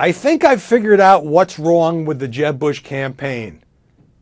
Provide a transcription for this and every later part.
I think I've figured out what's wrong with the Jeb Bush campaign.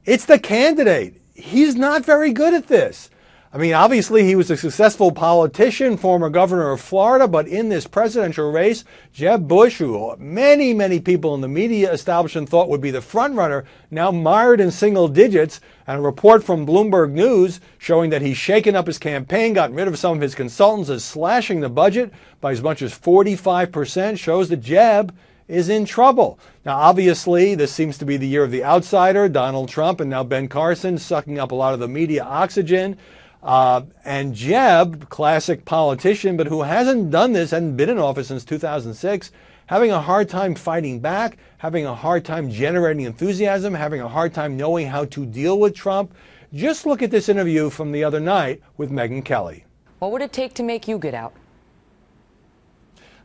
It's the candidate. He's not very good at this. I mean, obviously he was a successful politician, former governor of Florida, but in this presidential race, Jeb Bush, who many, many people in the media establishment thought would be the front runner, now mired in single digits. And a report from Bloomberg News showing that he's shaken up his campaign, gotten rid of some of his consultants, is slashing the budget by as much as 45%, shows that Jeb is in trouble. Now, obviously, this seems to be the year of the outsider, Donald Trump and now Ben Carson, sucking up a lot of the media oxygen. And Jeb, classic politician, but who hasn't done this, hadn't been in office since 2006, having a hard time fighting back, having a hard time generating enthusiasm, having a hard time knowing how to deal with Trump. Just look at this interview from the other night with Megyn Kelly. What would it take to make you get out?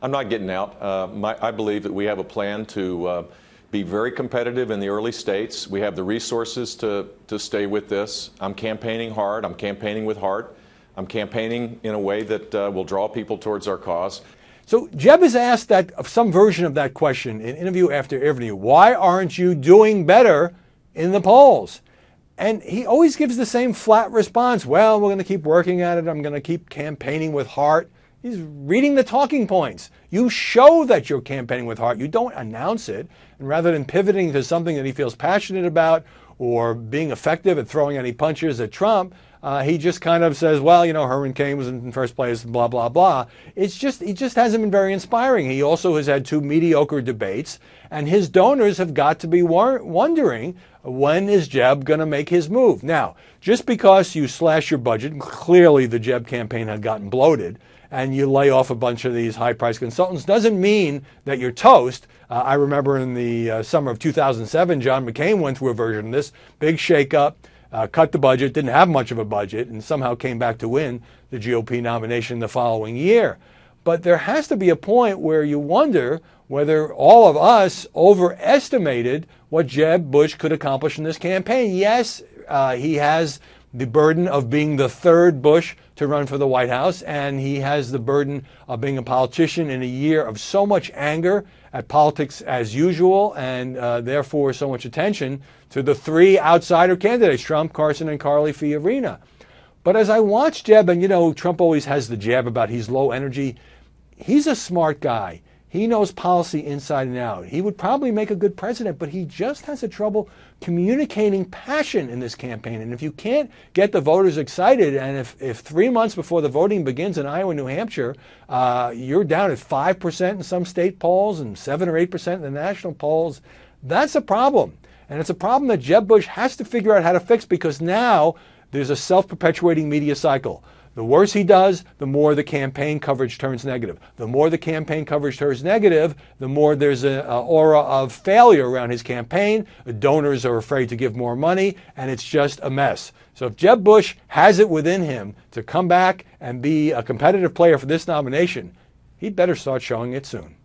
I'm not getting out. I believe that we have a plan to be very competitive in the early states. We have the resources to stay with this. I'm campaigning hard. I'm campaigning with heart. I'm campaigning in a way that will draw people towards our cause. So Jeb is asked some version of that question in interview after interview. Why aren't you doing better in the polls? And he always gives the same flat response. Well, we're going to keep working at it. I'm going to keep campaigning with heart. He's reading the talking points. You show that you're campaigning with heart. You don't announce it. And rather than pivoting to something that he feels passionate about or being effective at throwing any punches at Trump, he just kind of says, well, you know, Herman Cain was in first place, blah, blah, blah. He just hasn't been very inspiring. He also has had 2 mediocre debates, and his donors have got to be wondering, when is Jeb going to make his move? Now, just because you slash your budget, clearly the Jeb campaign had gotten bloated, and you lay off a bunch of these high-priced consultants, doesn't mean that you're toast. I remember in the summer of 2007, John McCain went through a version of this, big shakeup, cut the budget, didn't have much of a budget, and somehow came back to win the GOP nomination the following year. But there has to be a point where you wonder whether all of us overestimated what Jeb Bush could accomplish in this campaign. Yes, he has the burden of being the 3rd Bush to run for the White House, and he has the burden of being a politician in a year of so much anger at politics as usual, and therefore so much attention to the 3 outsider candidates, Trump, Carson, and Carly Fiorina. But as I watch Jeb, and you know, Trump always has the jab about he's low energy, he's a smart guy. He knows policy inside and out. He would probably make a good president, but he just has a trouble communicating passion in this campaign. And if you can't get the voters excited, and if 3 months before the voting begins in Iowa and New Hampshire, you're down at 5% in some state polls and 7 or 8% in the national polls, that's a problem. And it's a problem that Jeb Bush has to figure out how to fix, because now there's a self-perpetuating media cycle. The worse he does, the more the campaign coverage turns negative. The more the campaign coverage turns negative, the more there's an aura of failure around his campaign. The donors are afraid to give more money, and it's just a mess. So if Jeb Bush has it within him to come back and be a competitive player for this nomination, he'd better start showing it soon.